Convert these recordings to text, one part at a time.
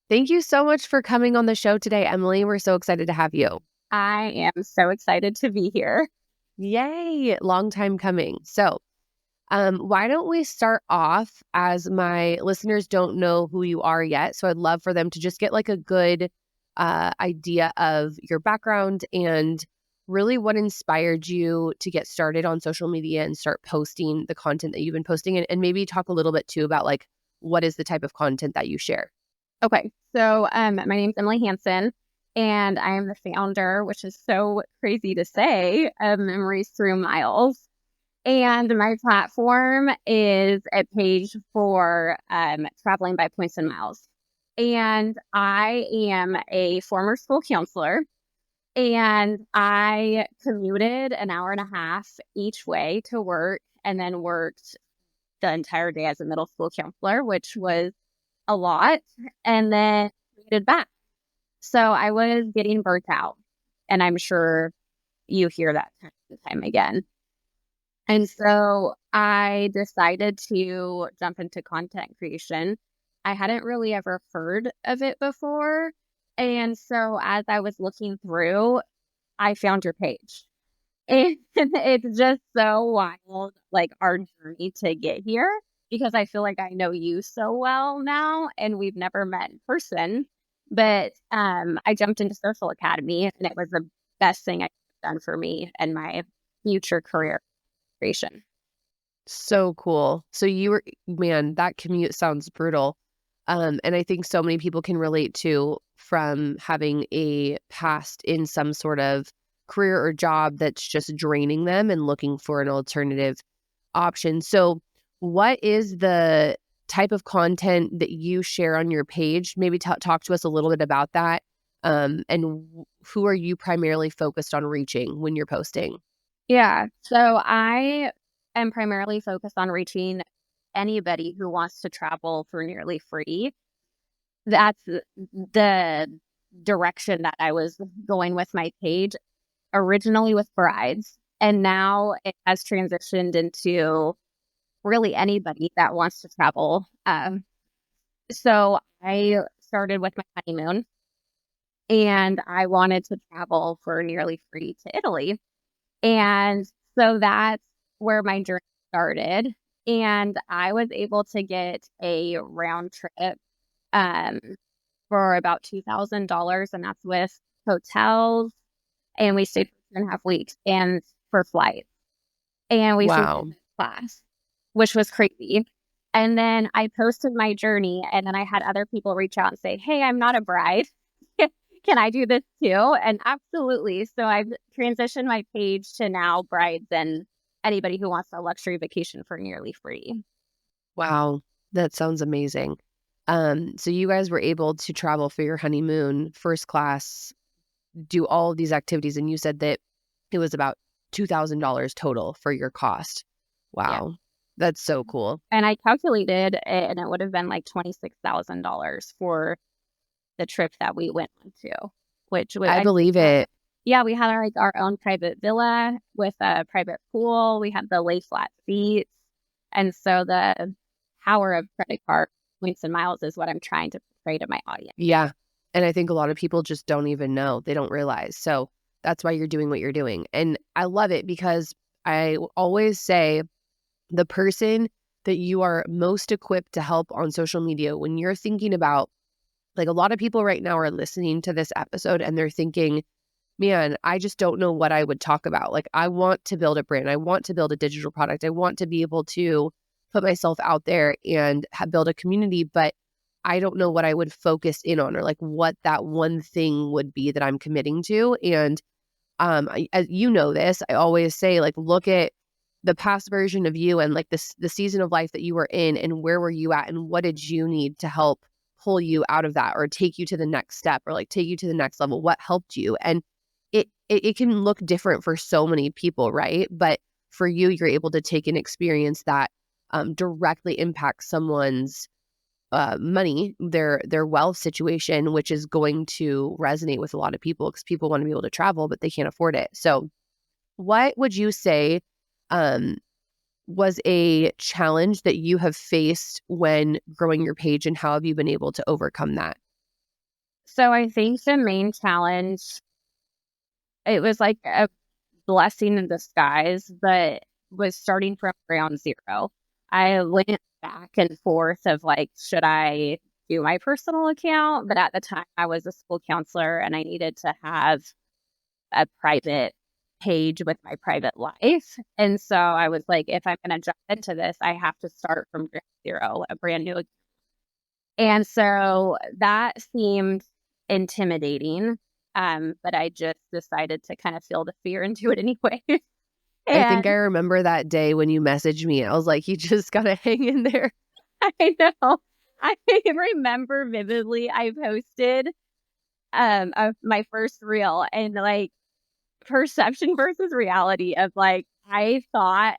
Thank you so much for coming on the show today, Emily. We're so excited to have you. I am so excited to be here. Yay, long time coming. Why don't we start off, as my listeners don't know who you are yet? So I'd love for them to just get like a good idea of your background and really what inspired you to get started on social media and start posting the content that you've been posting, and maybe talk a little bit too about like what is the type of content that you share. Okay, so my name's Emily Hansen, and I am the founder, which is so crazy to say, of Memories Through Miles. And my platform is a page for traveling by points and miles. And I am a former school counselor, and I commuted an hour and a half each way to work, and then worked the entire day as a middle school counselor, which was a lot, and then commuted back. So I was getting burnt out, and I'm sure you hear that time and time again. And so I decided to jump into content creation. I hadn't really ever heard of it before. And so as I was looking through, I found your page. And it's just so wild, like our journey to get here, because I feel like I know you so well now and we've never met in person. But I jumped into Social Academy, and it was the best thing I could have done for me and my future career creation. So cool. So you were, man, that commute sounds brutal. And I think so many people can relate to from having a past in some sort of career or job that's just draining them and looking for an alternative option. So what is the type of content that you share on your page? Maybe talk to us a little bit about that. Who are you primarily focused on reaching when you're posting? Yeah. So I am primarily focused on reaching anybody who wants to travel for nearly free. That's the direction that I was going with my page, originally with brides. And now it has transitioned into really anybody that wants to travel. So I started with my honeymoon, and I wanted to travel for nearly free to Italy. And so that's where my journey started. And I was able to get a round trip um, for about $2,000. And that's with hotels. And we stayed for 2.5 weeks, and for flights. And we flew Wow. business class, which was crazy. And then I posted my journey, and then I had other people reach out and say, "Hey, I'm not a bride. Can I do this too?" And absolutely. So I've transitioned my page to now brides and anybody who wants a luxury vacation for nearly free. Wow. That sounds amazing. So you guys were able to travel for your honeymoon, first class, do all of these activities, and you said that it was about $2,000 total for your cost. Yeah. Wow. That's so cool. And I calculated it, and it would have been like $26,000 for the trip that we went on to, which I I believe it. yeah, we had our own private villa with a private pool. We had the lay flat seats. And so the power of credit card points and miles is what I'm trying to portray to my audience. Yeah. And I think a lot of people just don't even know. They don't realize. So that's why you're doing what you're doing. And I love it because I always say the person that you are most equipped to help on social media, when you're thinking about, like, a lot of people right now are listening to this episode and they're thinking, man, I just don't know what I would talk about. Like, I want to build a brand. I want to build a digital product. I want to be able to put myself out there and build a community, but I don't know what I would focus in on, or like what that one thing would be that I'm committing to. And as you know this, I always say, like, look at the past version of you and like the season of life that you were in, and where were you at, and what did you need to help pull you out of that, or take you to the next step, or like take you to the next level. What helped you? And it can look different for so many people, right? But for you, you're able to take an experience that directly impacts someone's money, their wealth situation, which is going to resonate with a lot of people because people want to be able to travel, but they can't afford it. So, what would you say um, was a challenge that you have faced when growing your page, and how have you been able to overcome that? So I think the main challenge, it was like a blessing in disguise, but was starting from ground zero. I went back and forth of like, should I do my personal account? But at the time, I was a school counselor and I needed to have a private page with my private life. And so I was like, if I'm going to jump into this, I have to start from ground zero, a brand new. And so that seemed intimidating. But I just decided to kind of feel the fear and do it anyway. I think I And remember that day when you messaged me. I was like, "You just gotta hang in there." I know. I remember vividly I posted of my first reel and like perception versus reality of like I thought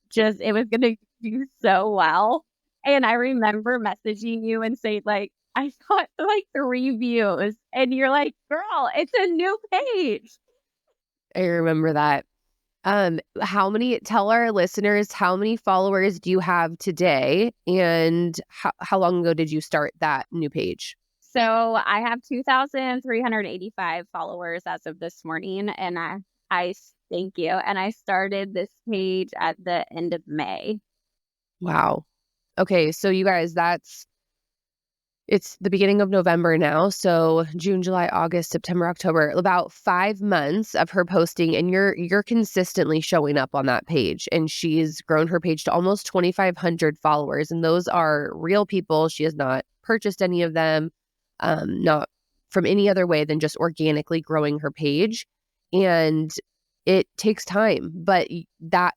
just it was gonna do so well. And I remember messaging you and saying like I got like 3 views and you're like, girl, it's a new page. I remember that. How many tell our listeners how many followers do you have today, and how long ago did you start that new page? So I have 2,385 followers as of this morning, and thank you. And I started this page at the end of May. Wow. Okay, so you guys, it's the beginning of November now, so June, July, August, September, October, about 5 months of her posting, and you're consistently showing up on that page, and she's grown her page to almost 2,500 followers, and those are real people. She has not purchased any of them, not from any other way than just organically growing her page, and it takes time, but that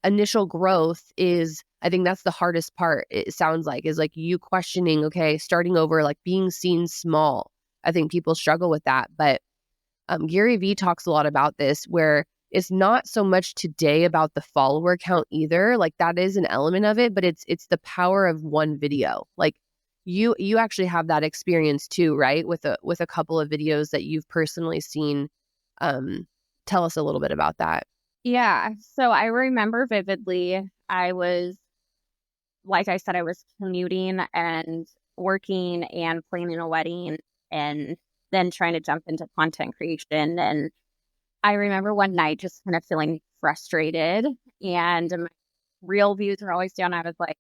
initial growth is, I think that's the hardest part, it sounds like, is like you questioning, okay, starting over, like being seen small. I think people struggle with that. But Gary Vee talks a lot about this, where it's not so much today about the follower count either. Like that is an element of it, but it's the power of one video. Like you actually have that experience too, right? With a couple of videos that you've personally seen. Um, Tell us a little bit about that. Yeah. So I remember vividly, like I said, I was commuting and working and planning a wedding and then trying to jump into content creation. And I remember one night just kind of feeling frustrated and my real views were always down. I was like,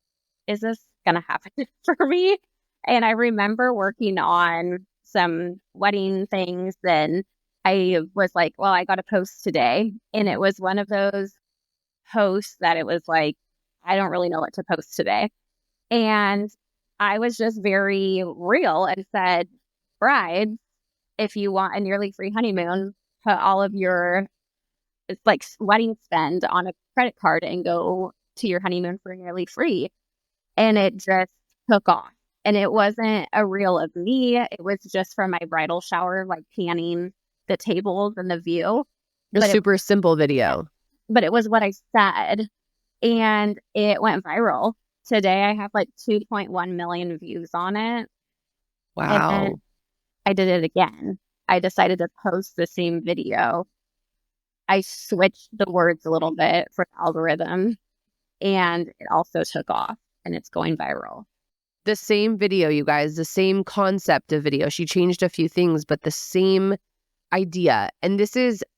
is this going to happen for me? And I remember working on some wedding things. And I was like, well, I got to post today. And it was one of those posts that it was like, I don't really know what to post today. And I was just very real and said, brides, if you want a nearly free honeymoon, put all of your it's like wedding spend on a credit card and go to your honeymoon for nearly free. And it just took off. And it wasn't a reel of me. It was just from my bridal shower, like panning the tables and the view. A But it super simple video. but it was what I said. And it went viral. Today I have like 2.1 million views on it. And then Wow. I did it again. I decided to post the same video. I switched the words a little bit for the algorithm and it also took off and it's going viral. The same video, you guys, the same concept of video. She changed a few things, but the same idea. And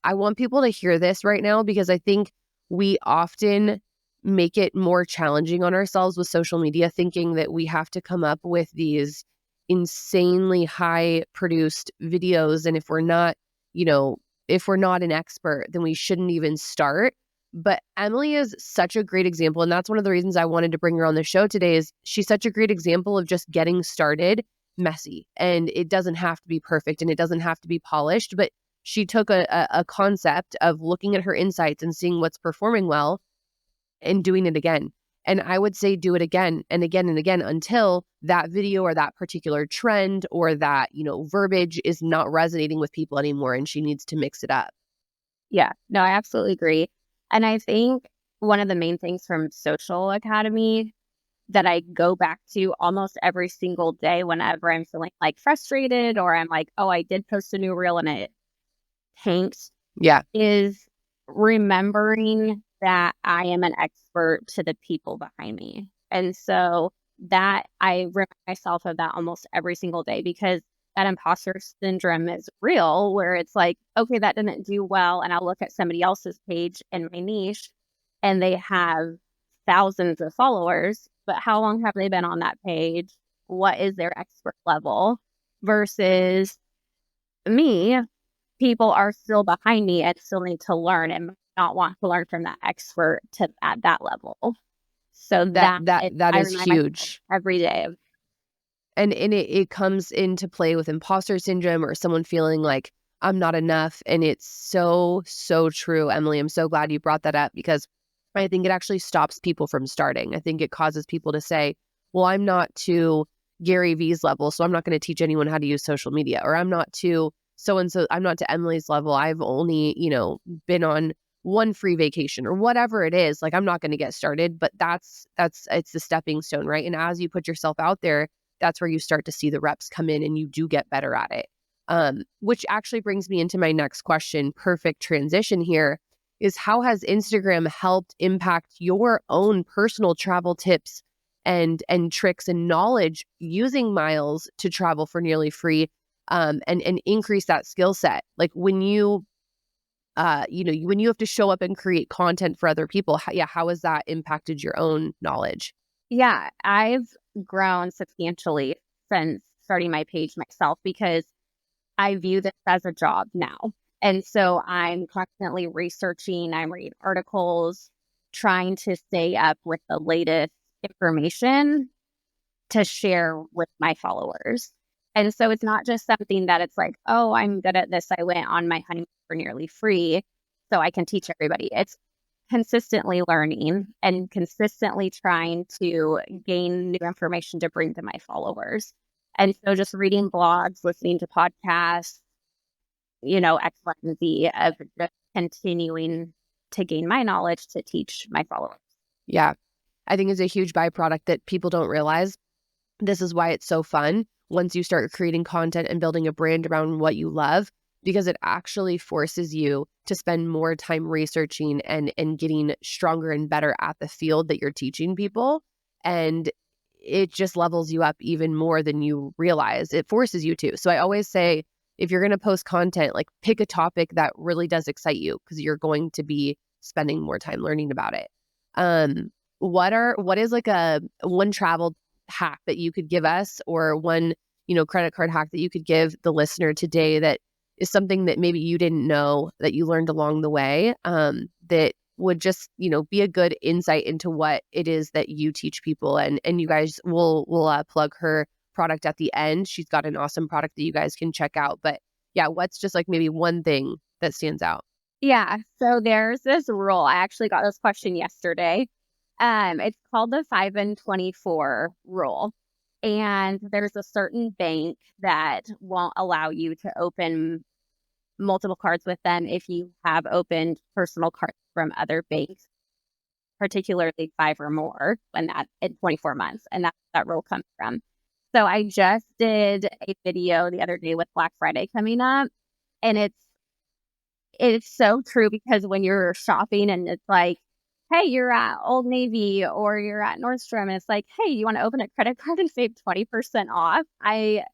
I want people to hear this right now, because I think we often make it more challenging on ourselves with social media, thinking that we have to come up with these insanely high produced videos. And you know, if we're not an expert, then we shouldn't even start. But Emily is such a great example. And that's one of the reasons I wanted to bring her on the show today, is she's such a great example of just getting started messy, and it doesn't have to be perfect and it doesn't have to be polished. But she took a concept of looking at her insights and seeing what's performing well and doing it again. And I would say do it again and again and again until that video or that particular trend or that, verbiage is not resonating with people anymore and she needs to mix it up. Yeah, no, I absolutely agree. And I think one of the main things from Social Academy that I go back to almost every single day whenever I'm feeling like frustrated or I'm like, oh, I did post a new reel and it tanked Yeah. is remembering that I am an expert to the people behind me. And so that I remind myself of that almost every single day because that imposter syndrome is real, where it's like, okay, that didn't do well. And I'll look at somebody else's page in my niche and they have thousands of followers, but how long have they been on that page? What is their expert level? Versus me, people are still behind me and still need to learn and might not want to learn from that expert to at that level. So That I is remind myself huge. every day of, And it comes into play with imposter syndrome or someone feeling like I'm not enough. And it's so, so true, Emily. I'm so glad you brought that up because I think it actually stops people from starting. I think it causes people to say, well, I'm not to Gary V's level, so I'm not going to teach anyone how to use social media. Or I'm not to so and so, I'm not to Emily's level. I've only, been on one free vacation or whatever it is. Like, I'm not going to get started. But it's the stepping stone, right? And as you put yourself out there, that's where you start to see the reps come in and you do get better at it. Which actually brings me into my next question. Perfect transition here is, how has Instagram helped impact your own personal travel tips and tricks and knowledge using miles to travel for nearly free, and increase that skill set? Like when when you have to show up and create content for other people, how has that impacted your own knowledge? yeah, I've grown substantially since starting my page myself because I view this as a job now. And so I'm constantly researching, I'm reading articles, trying to stay up with the latest information to share with my followers. And so it's not just something that it's like, oh, I'm good at this. I went on my honeymoon for nearly free, so I can teach everybody. It's consistently learning and consistently trying to gain new information to bring to my followers. And so just reading blogs, listening to podcasts, X, Y, and Z of just continuing to gain my knowledge to teach my followers. Yeah, I think it's a huge byproduct that people don't realize. This is why it's so fun once you start creating content and building a brand around what you love, because it actually forces you to spend more time researching and getting stronger and better at the field that you're teaching people. And it just levels you up even more than you realize. It forces you to. So I always say, if you're going to post content, like pick a topic that really does excite you because you're going to be spending more time learning about it. What is like a one travel hack that you could give us, or one, credit card hack that you could give the listener today that is something that maybe you didn't know that you learned along the way, that would just, be a good insight into what it is that you teach people. And you guys will plug her product at the end. She's got an awesome product that you guys can check out. But yeah, what's just like maybe one thing that stands out? Yeah. So there's this rule. I actually got this question yesterday. It's called the 5 and 24 rule. And there's a certain bank that won't allow you to open multiple cards with them if you have opened personal cards from other banks, particularly 5 or more, when that in 24 months. And that's where that rule comes from. So I just did a video the other day with Black Friday coming up, and it's so true because when you're shopping and it's like, hey, you're at Old Navy or you're at Nordstrom, and it's like, hey, you want to open a credit card and save 20% off?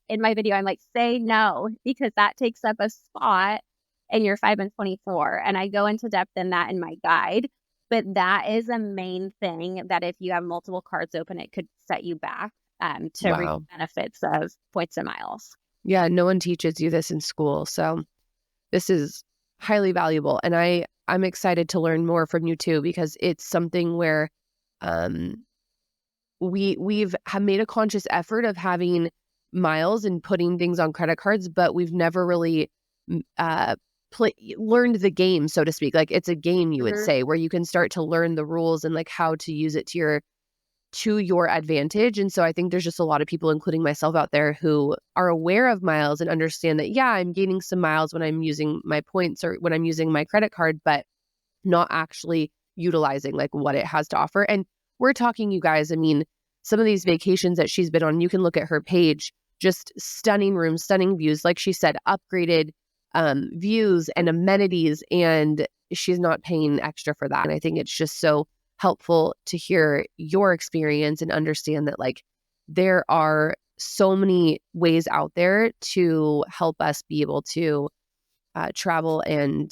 In my video, I'm like, say no, because that takes up a spot in your 5 and 24. And I go into depth in that in my guide. But that is a main thing that if you have multiple cards open, it could set you back to reap Wow. the benefits of points and miles. Yeah, no one teaches you this in school. So this is highly valuable. And I'm excited to learn more from you too, because it's something where um we've made a conscious effort of having miles and putting things on credit cards, but we've never really mm, uh learned the game, so to speak. Like it's a game, you would Mhm. say, where you can start to learn the rules and like how to use it to your advantage. And so I think there's just a lot of people, including myself out there, who are aware of miles and understand that, yeah, I'm gaining some miles when I'm using my points or when I'm using my credit card, but not actually utilizing like what it has to offer. And we're talking, you guys, I mean, some of these vacations that she's been on, you can look at her page, just stunning rooms, stunning views, like she said, upgraded views and amenities, and she's not paying extra for that. And I think it's just so helpful to hear your experience and understand that like there are so many ways out there to help us be able to travel and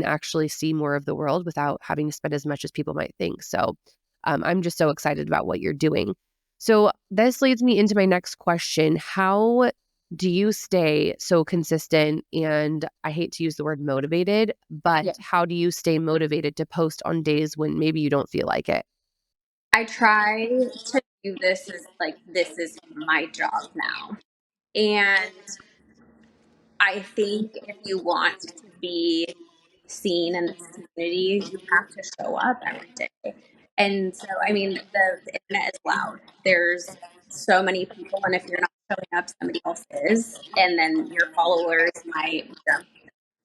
actually see more of the world without having to spend as much as people might think. So I'm just so excited about what you're doing. So this leads me into my next question. How do you stay so consistent? And I hate to use the word motivated, but Yeah. how do you stay motivated to post on days when maybe you don't feel like it? I try to do this as like, this is my job now. And I think if you want to be seen in this community, you have to show up every day. And so, I mean, the internet is loud. There's so many people, and if you're not showing up, somebody else is. And then your followers might jump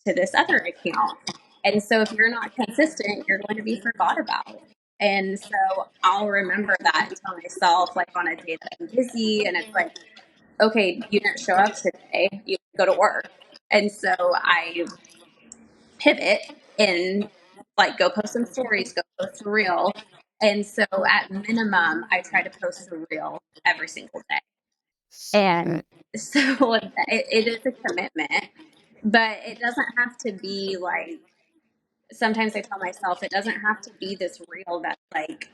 to this other account. And so, if you're not consistent, you're going to be forgot about. And so, I'll remember that and tell myself, like on a day that I'm busy, and it's like, okay, you didn't show up today, you go to work. And so I pivot and like go post some stories, go post a reel. And so at minimum, I try to post a reel every single day. So And good. so it is a commitment, but it doesn't have to be like, sometimes I tell myself it doesn't have to be this reel that's like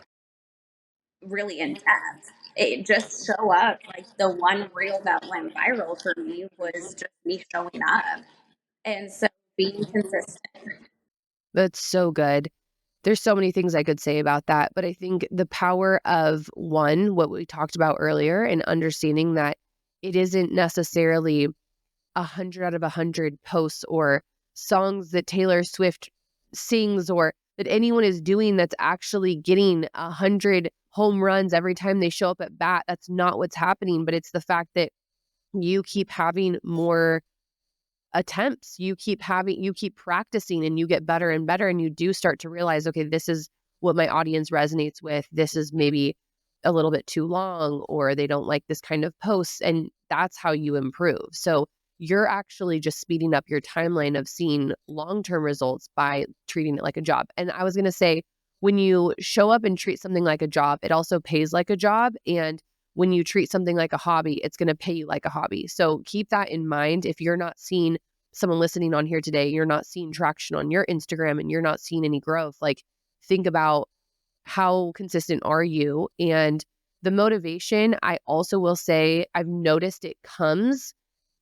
really in depth. It just show up. Like the one reel that went viral for me was just me showing up. And so being consistent. That's so good. There's so many things I could say about that, but I think the power of one, what we talked about earlier, and understanding that it isn't necessarily 100 out of 100 posts or songs that Taylor Swift sings or that anyone is doing that's actually getting 100 home runs every time they show up at bat. That's not what's happening, but it's the fact that you keep having more attempts. You keep practicing and you get better and better. And you do start to realize, okay, this is what my audience resonates with. This is maybe a little bit too long, or they don't like this kind of posts. And that's how you improve. So you're actually just speeding up your timeline of seeing long-term results by treating it like a job. And I was going to say, when you show up and treat something like a job, it also pays like a job. And when you treat something like a hobby, it's going to pay you like a hobby. So keep that in mind. If you're not seeing someone listening on here today, you're not seeing traction on your Instagram and you're not seeing any growth, like think about how consistent are you? And the motivation, I also will say, I've noticed it comes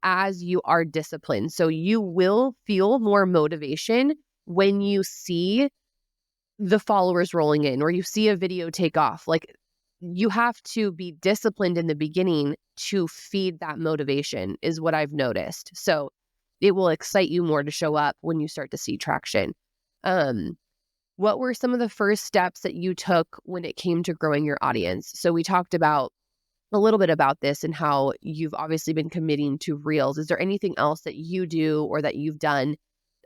as you are disciplined. So you will feel more motivation when you see the followers rolling in or you see a video take off. Like you have to be disciplined in the beginning to feed that motivation is what I've noticed. So it will excite you more to show up when you start to see traction. Um, what were some of the first steps that you took when it came to growing your audience? So we talked about a little bit about this and how you've obviously been committing to reels. Is there anything else that you do or that you've done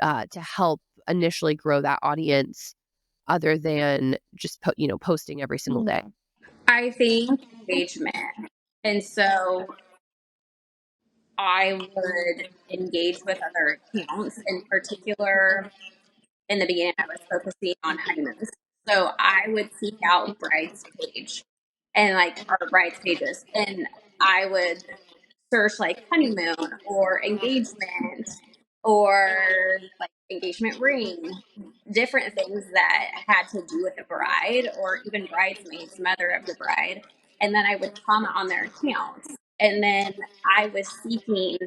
to help initially grow that audience other than just posting every single day? I think engagement. And so I would engage with other accounts. In particular, in the beginning, I was focusing on honeymoons. So I would seek out brides page and like our brides pages, and I would search like honeymoon or engagement or like engagement ring, different things that had to do with the bride or even bridesmaids, mother of the bride. And then I would comment on their accounts. And then I was seeking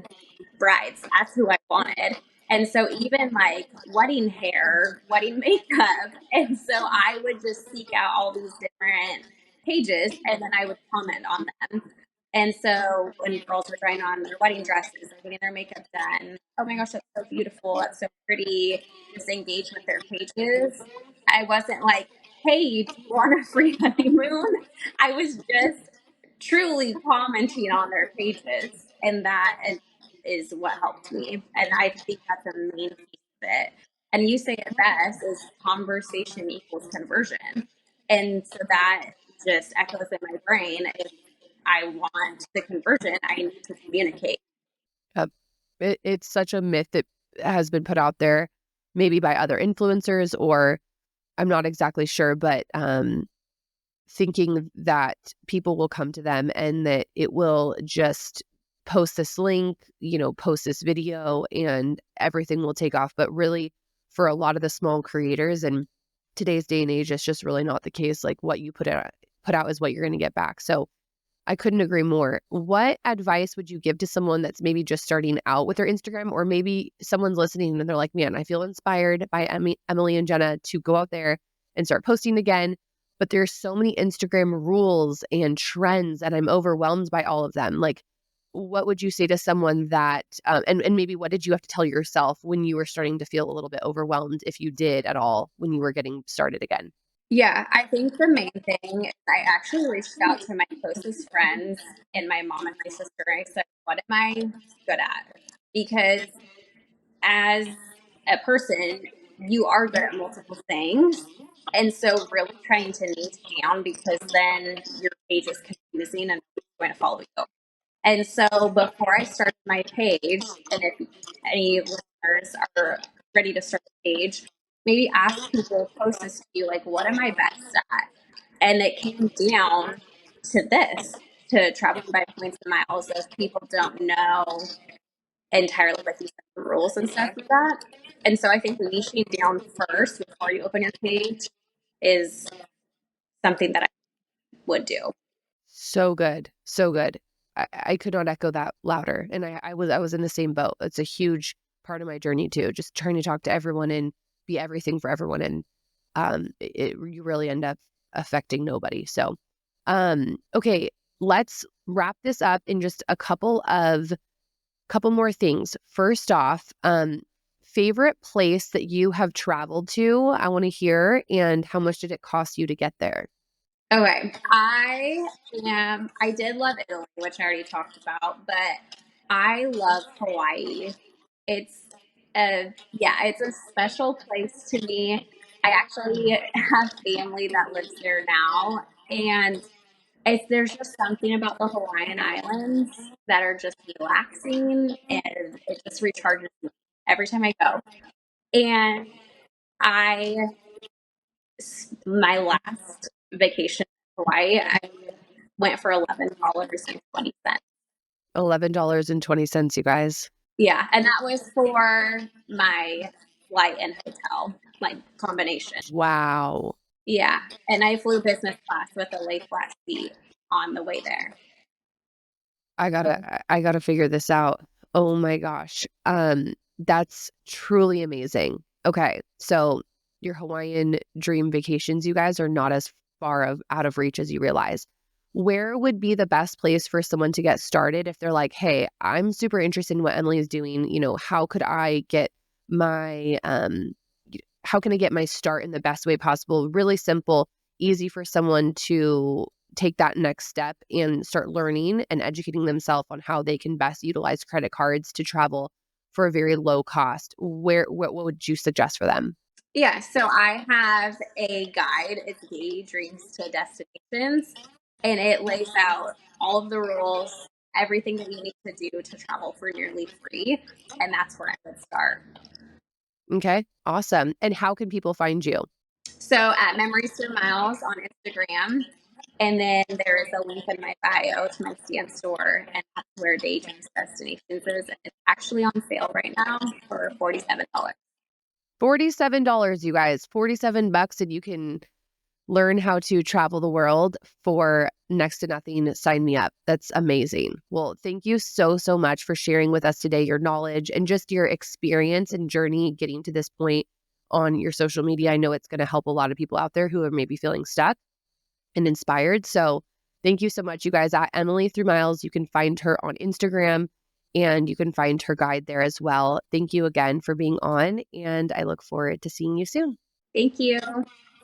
brides. That's who I wanted. And so even like wedding hair, wedding makeup. And so I would just seek out all these different pages and then I would comment on them. And so when girls were trying on their wedding dresses or getting their makeup done, oh my gosh, that's so beautiful. That's so pretty. Just engage with their pages. I wasn't like, hey, do you want a free honeymoon? I was just truly commenting on their pages. And that is what helped me. And I think that's a main piece of it. And you say it best is conversation equals conversion. And so that just echoes in my brain. If I want the conversion, I need to communicate. Uh, it's such a myth that has been put out there, maybe by other influencers, or I'm not exactly sure, but thinking that people will come to them and that it will just post this link, post this video and everything will take off. But really, for a lot of the small creators and today's day and age, it's just really not the case. Like what you put out is what you're going to get back. So I couldn't agree more. What advice would you give to someone that's maybe just starting out with their Instagram, or maybe someone's listening and they're like, man, I feel inspired by Emily and Jenna to go out there and start posting again. But there's so many Instagram rules and trends and I'm overwhelmed by all of them. Like, what would you say to someone that, and maybe what did you have to tell yourself when you were starting to feel a little bit overwhelmed, if you did at all, when you were getting started again? Yeah, I think the main thing is I actually reached out to my closest friends and my mom and my sister. I said, what am I good at? Because as a person, you are good at multiple things. And so really trying to niche down, because then your page is confusing and who's going to follow you. And so before I started my page, and if any listeners are ready to start a page, maybe ask people closest to you, like, what am I best at? And it came down to this, to traveling by points and miles, if people don't know entirely, like you said, the rules and stuff like that. And so I think niching down first before you open your page is something that I would do. So good. So good. I could not echo that louder. And I was in the same boat. It's a huge part of my journey too, just trying to talk to everyone and be everything for everyone. And you really end up affecting nobody. So okay, let's wrap this up in just a couple more things. First off, favorite place that you have traveled to, I want to hear, and how much did it cost you to get there? Okay. I did love Italy, which I already talked about, but I love Hawaii. It's it's a special place to me. I actually have family that lives there now, and there's just something about the Hawaiian Islands that are just relaxing, and it just recharges me every time I go. And I my last vacation in Hawaii, I went for $11.20. $11.20, you guys. Yeah, and that was for my flight and hotel, like combination. Wow. Yeah, and I flew business class with a lay flat seat on the way there. I gotta figure this out. Oh my gosh. That's truly amazing. Okay, so your Hawaiian dream vacations, you guys, are not as out of reach as you realize. Where would be the best place for someone to get started if they're like, hey, I'm super interested in what Emily is doing. How could I get my how can I get my start in the best way possible? Really simple, easy for someone to take that next step and start learning and educating themselves on how they can best utilize credit cards to travel for a very low cost. What would you suggest for them? Yeah, so I have a guide. It's Dreams to Destinations, and it lays out all of the rules, everything that you need to do to travel for nearly free, and that's where I would start. Okay, awesome. And how can people find you? So at Memories Through Miles on Instagram, and then there is a link in my bio to my stand store, and that's where Daydreams Destinations is. And it's actually on sale right now for $47. $47, you guys. 47 bucks and you can learn how to travel the world for next to nothing. Sign me up. That's amazing. Well, thank you so, so much for sharing with us today your knowledge and just your experience and journey getting to this point on your social media. I know it's going to help a lot of people out there who are maybe feeling stuck and inspired. So thank you so much, you guys. At Emily Through Miles, you can find her on Instagram and you can find her guide there as well. Thank you again for being on, and I look forward to seeing you soon. Thank you.